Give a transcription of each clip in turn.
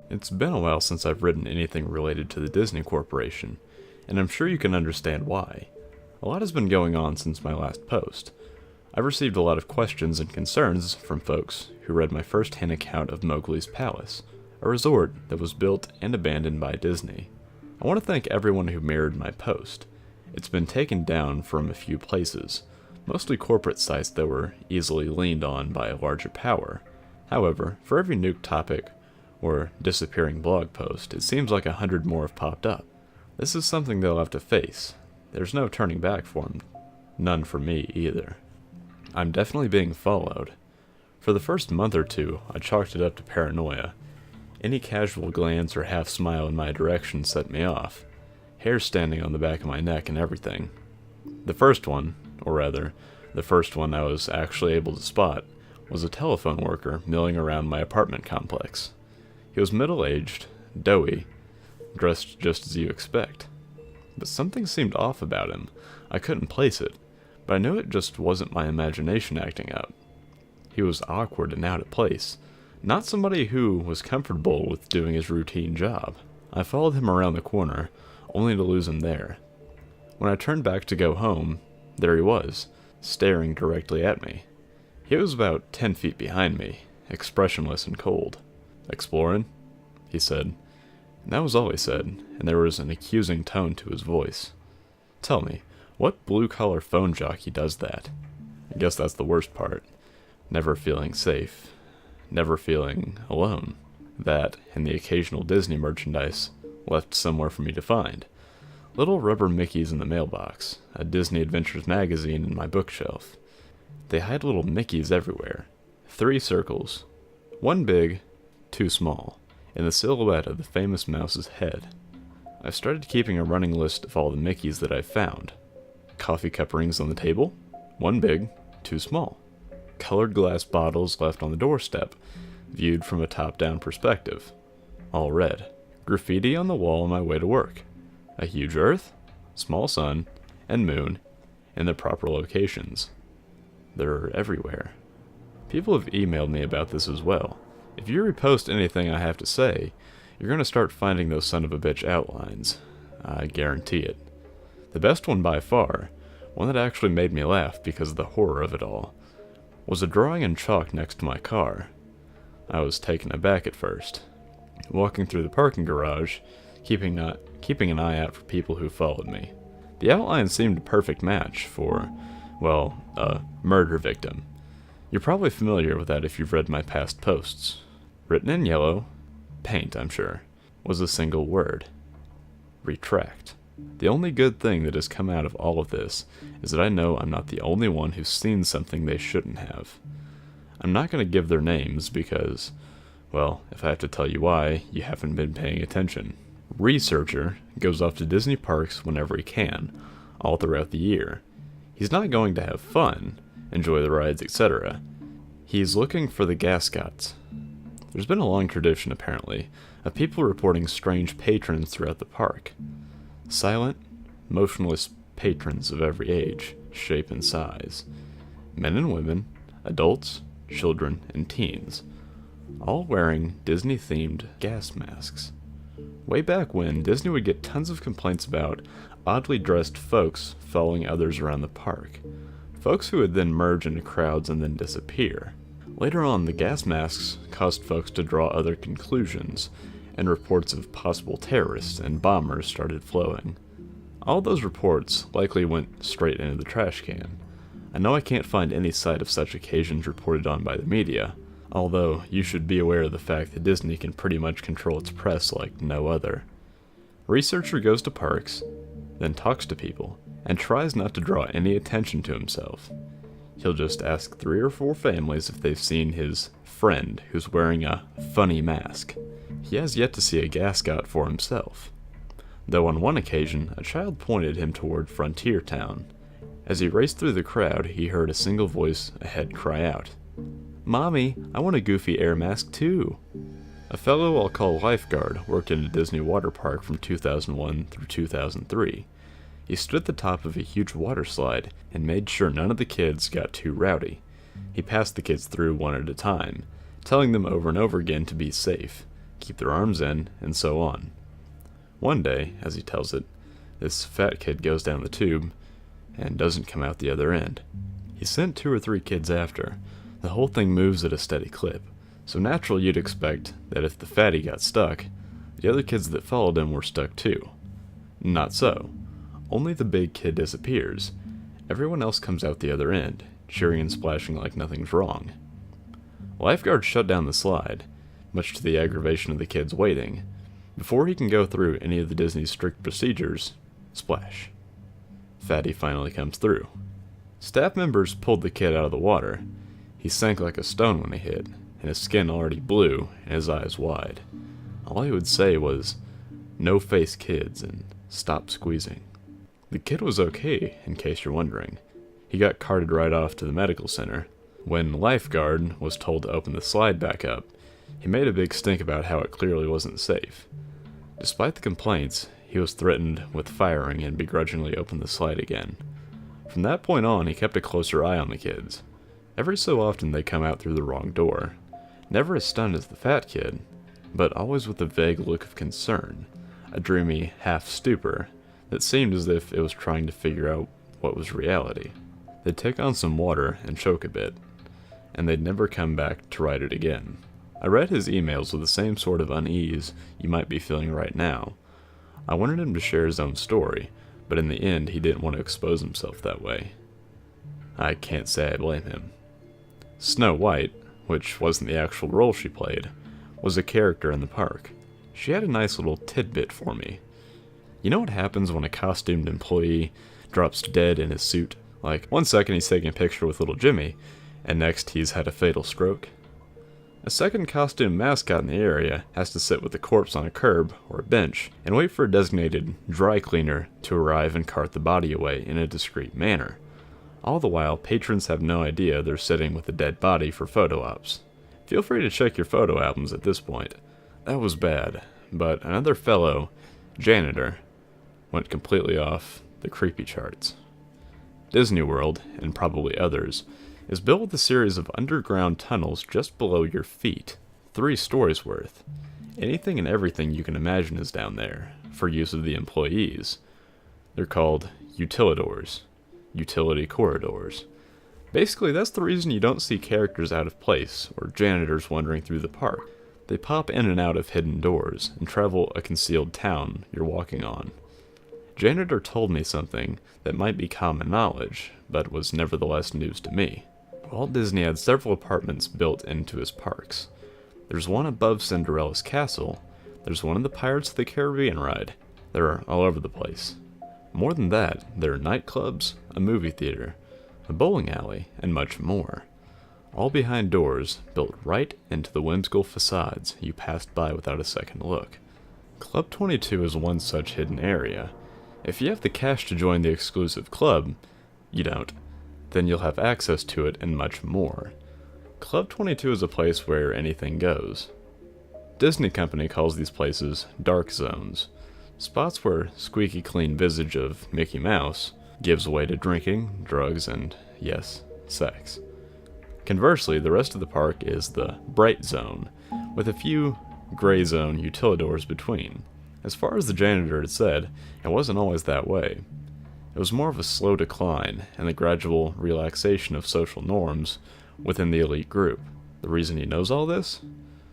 It's been a while since I've written anything related to the Disney Corporation, and I'm sure you can understand why. A lot has been going on since my last post. I've received a lot of questions and concerns from folks who read my first-hand account of Mowgli's Palace, a resort that was built and abandoned by Disney. I want to thank everyone who mirrored my post. It's been taken down from a few places, mostly corporate sites that were easily leaned on by a larger power. However, for every nuked topic or disappearing blog post, it seems like 100 more have popped up. This is something they'll have to face. There's no turning back for them. None for me either. I'm definitely being followed. For the first month or two, I chalked it up to paranoia. Any casual glance or half smile in my direction set me off. Hair standing on the back of my neck and everything. The first one I was actually able to spot, was a telephone worker milling around my apartment complex. He was middle-aged, doughy, dressed just as you expect. But something seemed off about him. I couldn't place it, but I knew it just wasn't my imagination acting up. He was awkward and out of place, not somebody who was comfortable with doing his routine job. I followed him around the corner, only to lose him there. When I turned back to go home, there he was, staring directly at me. He was about 10 feet behind me, expressionless and cold. "Explorin'?" he said. And that was all he said, and there was an accusing tone to his voice. Tell me, what blue-collar phone jockey does that? I guess that's the worst part. Never feeling safe. Never feeling alone. That, and the occasional Disney merchandise left somewhere for me to find. Little rubber Mickeys in the mailbox, a Disney Adventures magazine in my bookshelf. They hide little Mickeys everywhere. 3 circles. 1 big, 2 small, in the silhouette of the famous mouse's head. I started keeping a running list of all the Mickeys that I found. Coffee cup rings on the table, 1 big, 2 small. Colored glass bottles left on the doorstep, viewed from a top-down perspective. All red. Graffiti on the wall on my way to work. A huge earth, small sun, and moon in the proper locations. They're everywhere. People have emailed me about this as well. If you repost anything I have to say, you're going to start finding those son of a bitch outlines. I guarantee it. The best one by far, one that actually made me laugh because of the horror of it all, was a drawing in chalk next to my car. I was taken aback at first. Walking through the parking garage, keeping an eye out for people who followed me. The outline seemed a perfect match for, well, a murder victim. You're probably familiar with that if you've read my past posts. Written in yellow, paint I'm sure, was a single word. Retract. The only good thing that has come out of all of this is that I know I'm not the only one who's seen something they shouldn't have. I'm not going to give their names because, well, if I have to tell you why, you haven't been paying attention. Researcher goes off to Disney parks whenever he can, all throughout the year. He's not going to have fun, enjoy the rides, etc. He's looking for the gascots. There's been a long tradition, apparently, of people reporting strange patrons throughout the park. Silent, motionless patrons of every age, shape, and size. Men and women, adults, children, and teens. All wearing Disney-themed gas masks. Way back when, Disney would get tons of complaints about oddly dressed folks following others around the park. Folks who would then merge into crowds and then disappear. Later on, the gas masks caused folks to draw other conclusions, and reports of possible terrorists and bombers started flowing. All those reports likely went straight into the trash can. I know I can't find any site of such occasions reported on by the media, although you should be aware of the fact that Disney can pretty much control its press like no other. Researcher goes to parks, then talks to people, and tries not to draw any attention to himself. He'll just ask 3 or 4 families if they've seen his friend who's wearing a funny mask. He has yet to see a gascot for himself, though on one occasion a child pointed him toward Frontier Town. As he raced through the crowd, he heard a single voice ahead cry out, "Mommy, I want a Goofy air mask too." A fellow I'll call lifeguard worked in a Disney water park from 2001 through 2003. He stood at the top of a huge water slide and made sure none of the kids got too rowdy. He passed the kids through one at a time, telling them over and over again to be safe. keep their arms in, and so on. One day, as he tells it, this fat kid goes down the tube and doesn't come out the other end. He sent 2 or 3 kids after. The whole thing moves at a steady clip, so naturally you'd expect that if the fatty got stuck, the other kids that followed him were stuck too. Not so. Only the big kid disappears. Everyone else comes out the other end, cheering and splashing like nothing's wrong. Lifeguards shut down the slide, much to the aggravation of the kids waiting. Before he can go through any of the Disney's strict procedures, splash. Fatty finally comes through. Staff members pulled the kid out of the water. He sank like a stone when he hit, and his skin already blue and his eyes wide. All he would say was, "No face kids," and "Stop squeezing." The kid was okay, in case you're wondering. He got carted right off to the medical center. When Lifeguard was told to open the slide back up, he made a big stink about how it clearly wasn't safe. Despite the complaints, he was threatened with firing and begrudgingly opened the slide again. From that point on, he kept a closer eye on the kids. Every so often they come out through the wrong door. Never as stunned as the fat kid, but always with a vague look of concern, a dreamy half-stupor that seemed as if it was trying to figure out what was reality. They'd take on some water and choke a bit, and they'd never come back to write it again. I read his emails with the same sort of unease you might be feeling right now. I wanted him to share his own story, but in the end he didn't want to expose himself that way. I can't say I blame him. Snow White, which wasn't the actual role she played, was a character in the park. She had a nice little tidbit for me. You know what happens when a costumed employee drops dead in his suit? Like, 1 second he's taking a picture with little Jimmy, and next he's had a fatal stroke. A second costume mascot in the area has to sit with the corpse on a curb or a bench and wait for a designated dry cleaner to arrive and cart the body away in a discreet manner. All the while, patrons have no idea they're sitting with a dead body for photo ops. Feel free to check your photo albums at this point. That was bad, but another fellow, janitor, went completely off the creepy charts. Disney World, and probably others, is built with a series of underground tunnels just below your feet, 3 stories worth. Anything and everything you can imagine is down there, for use of the employees. They're called utilidors, utility corridors. Basically, that's the reason you don't see characters out of place, or janitors wandering through the park. They pop in and out of hidden doors, and travel a concealed town you're walking on. Janitor told me something that might be common knowledge, but was nevertheless news to me. Walt Disney had several apartments built into his parks. There's one above Cinderella's castle, there's one in the Pirates of the Caribbean ride. They're all over the place. More than that, there are nightclubs, a movie theater, a bowling alley, and much more. All behind doors, built right into the whimsical facades you passed by without a second look. Club 22 is one such hidden area. If you have the cash to join the exclusive club, you don't, then you'll have access to it and much more. Club 22 is a place where anything goes. Disney Company calls these places dark zones, spots where squeaky clean visage of Mickey Mouse gives way to drinking, drugs, and, yes, sex. Conversely, the rest of the park is the bright zone, with a few gray zone utilidors between. As far as the janitor had said, it wasn't always that way. It was more of a slow decline and the gradual relaxation of social norms within the elite group. The reason he knows all this?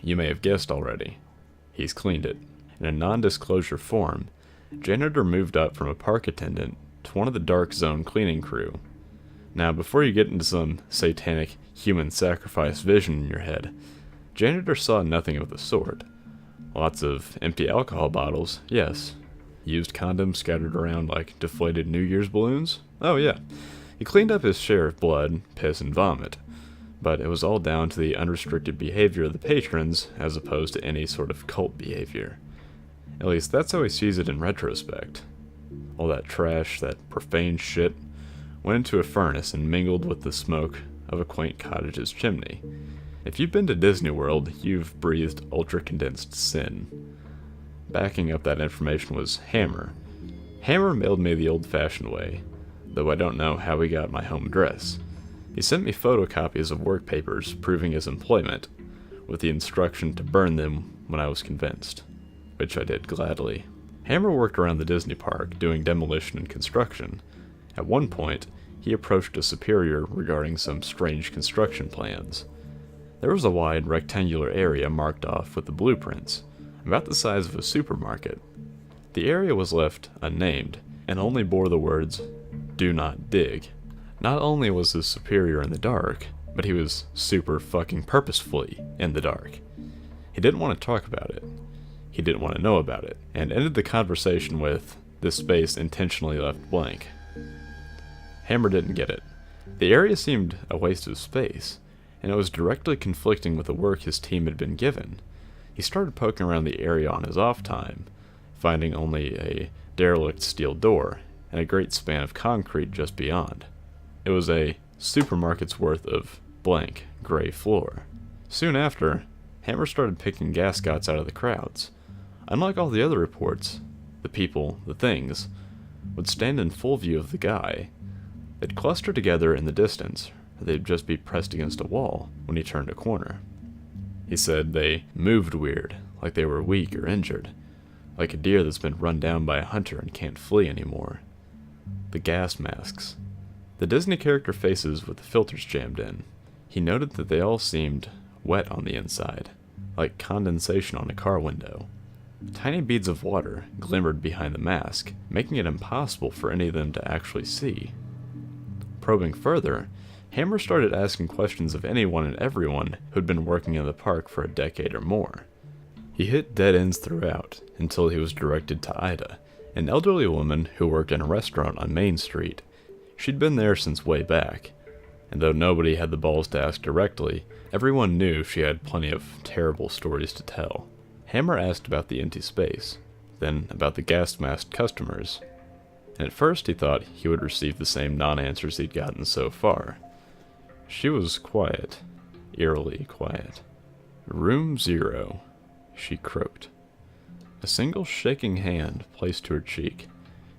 You may have guessed already. He's cleaned it. In a non-disclosure form, janitor moved up from a park attendant to one of the dark zone cleaning crew. Now, before you get into some satanic human sacrifice vision in your head, janitor saw nothing of the sort. Lots of empty alcohol bottles, yes. Used condoms scattered around like deflated New Year's balloons? Oh yeah. He cleaned up his share of blood, piss, and vomit. But it was all down to the unrestricted behavior of the patrons as opposed to any sort of cult behavior. At least that's how he sees it in retrospect. All that trash, that profane shit, went into a furnace and mingled with the smoke of a quaint cottage's chimney. If you've been to Disney World, you've breathed ultra-condensed sin. Backing up that information was Hammer. Hammer mailed me the old-fashioned way, though I don't know how he got my home address. He sent me photocopies of work papers proving his employment, with the instruction to burn them when I was convinced, which I did gladly. Hammer worked around the Disney park, doing demolition and construction. At one point, he approached a superior regarding some strange construction plans. There was a wide, rectangular area marked off with the blueprints, about the size of a supermarket. The area was left unnamed, and only bore the words, "Do not dig." Not only was his superior in the dark, but he was super fucking purposefully in the dark. He didn't want to talk about it. He didn't want to know about it, and ended the conversation with, "This space intentionally left blank." Hammer didn't get it. The area seemed a waste of space, and it was directly conflicting with the work his team had been given. He started poking around the area on his off time, finding only a derelict steel door and a great span of concrete just beyond. It was a supermarket's worth of blank gray floor. Soon after, Hammer started picking gascots out of the crowds. Unlike all the other reports, the people, the things, would stand in full view of the guy. They'd cluster together in the distance, or they'd just be pressed against a wall when he turned a corner. He said they moved weird, like they were weak or injured, like a deer that's been run down by a hunter and can't flee anymore. The gas masks. The Disney character faces with the filters jammed in. He noted that they all seemed wet on the inside, like condensation on a car window. Tiny beads of water glimmered behind the mask, making it impossible for any of them to actually see. Probing further, Hammer started asking questions of anyone and everyone who'd been working in the park for a decade or more. He hit dead ends throughout, until he was directed to Ida, an elderly woman who worked in a restaurant on Main Street. She'd been there since way back, and though nobody had the balls to ask directly, everyone knew she had plenty of terrible stories to tell. Hammer asked about the empty space, then about the gas-masked customers, and at first he thought he would receive the same non-answers he'd gotten so far. She was quiet, eerily quiet. "Room 0, she croaked. A single shaking hand placed to her cheek,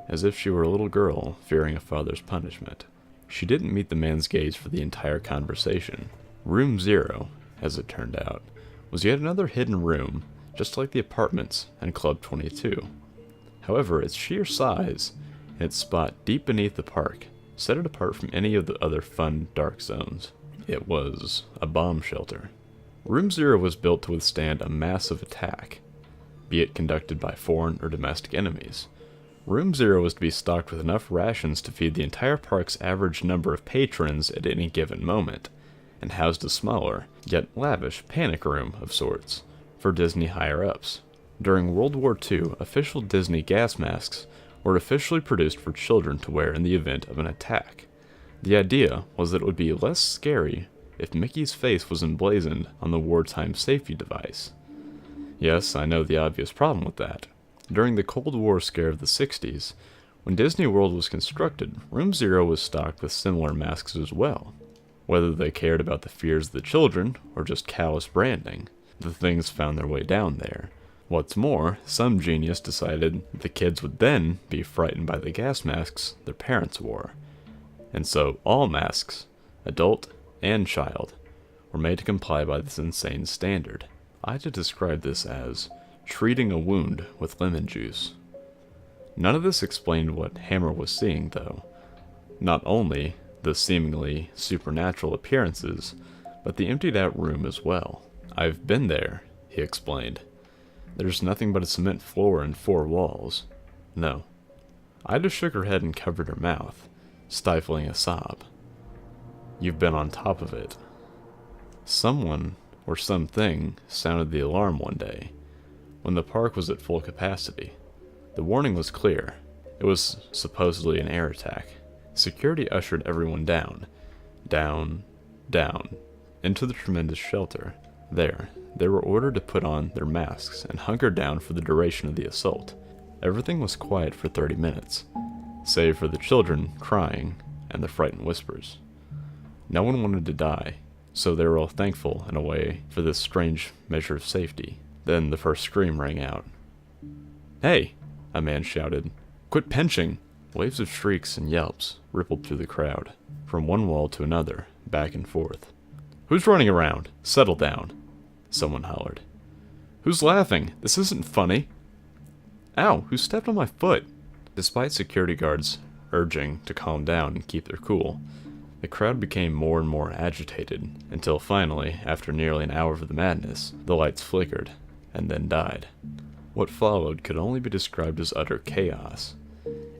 as if she were a little girl fearing a father's punishment. She didn't meet the man's gaze for the entire conversation. Room 0, as it turned out, was yet another hidden room, just like the apartments and Club 22. However, its sheer size and its spot deep beneath the park set it apart from any of the other fun dark zones. It was a bomb shelter. Room 0 was built to withstand a massive attack, be it conducted by foreign or domestic enemies. Room 0 was to be stocked with enough rations to feed the entire park's average number of patrons at any given moment, and housed a smaller, yet lavish, panic room of sorts for Disney higher-ups. During World War II, official Disney gas masks were officially produced for children to wear in the event of an attack. The idea was that it would be less scary if Mickey's face was emblazoned on the wartime safety device. Yes, I know the obvious problem with that. During the Cold War scare of the 60s, when Disney World was constructed, Room 0 was stocked with similar masks as well. Whether they cared about the fears of the children, or just callous branding, the things found their way down there. What's more, some genius decided the kids would then be frightened by the gas masks their parents wore. And so all masks, adult and child, were made to comply by this insane standard. Ida described this as treating a wound with lemon juice. None of this explained what Hammer was seeing, though. Not only the seemingly supernatural appearances, but the emptied-out room as well. "I've been there," he explained. "There's nothing but a cement floor and 4 walls. No." Ida shook her head and covered her mouth, stifling a sob. "You've been on top of it." Someone, or something, sounded the alarm one day, when the park was at full capacity. The warning was clear. It was supposedly an air attack. Security ushered everyone down, into the tremendous shelter. There, they were ordered to put on their masks and hunker down for the duration of the assault. Everything was quiet for 30 minutes, save for the children crying and the frightened whispers. No one wanted to die, so they were all thankful in a way for this strange measure of safety. Then the first scream rang out. "Hey!" a man shouted. "Quit pinching!" Waves of shrieks and yelps rippled through the crowd, from one wall to another, back and forth. "Who's running around? Settle down!" someone hollered. Who's laughing? This isn't funny. Ow, who stepped on my foot? Despite security guards urging to calm down and keep their cool, the crowd became more and more agitated, until finally, after nearly an hour of the madness, the lights flickered, and then died. What followed could only be described as utter chaos.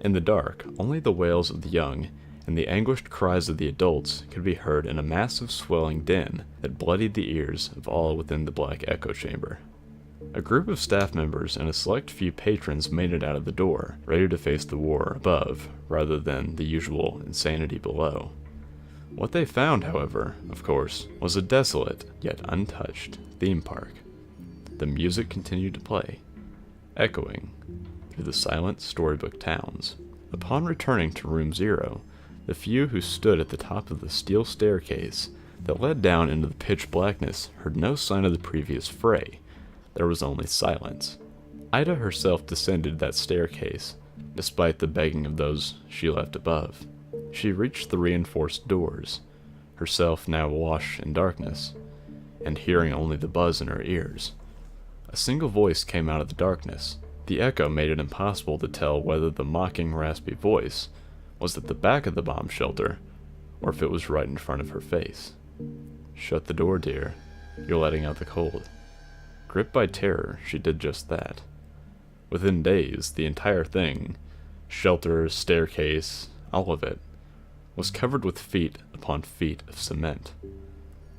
In the dark, only the wails of the young and the anguished cries of the adults could be heard in a massive swelling din that bloodied the ears of all within the black echo chamber. A group of staff members and a select few patrons made it out of the door, ready to face the war above rather than the usual insanity below. What they found, however, of course, was a desolate, yet untouched, theme park. The music continued to play, echoing through the silent storybook towns. Upon returning to Room 0, the few who stood at the top of the steel staircase that led down into the pitch blackness heard no sign of the previous fray. There was only silence. Ida herself descended that staircase, despite the begging of those she left above. She reached the reinforced doors, herself now awash in darkness, and hearing only the buzz in her ears. A single voice came out of the darkness. The echo made it impossible to tell whether the mocking, raspy voice was at the back of the bomb shelter, or if it was right in front of her face. "Shut the door, dear. You're letting out the cold." Gripped by terror, she did just that. Within days, the entire thing, shelter, staircase, all of it, was covered with feet upon feet of cement.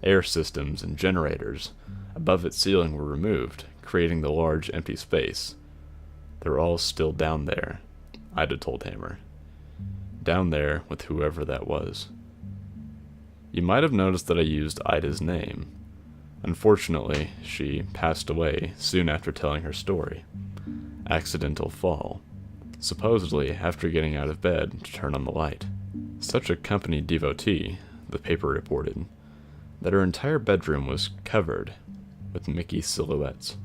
Air systems and generators above its ceiling were removed, creating the large empty space. They're all still down there, Ida told Hammer. Down there with whoever that was. You might have noticed that I used Ida's name. Unfortunately, she passed away soon after telling her story. Accidental fall. Supposedly after getting out of bed to turn on the light. Such a company devotee, the paper reported, that her entire bedroom was covered with Mickey silhouettes.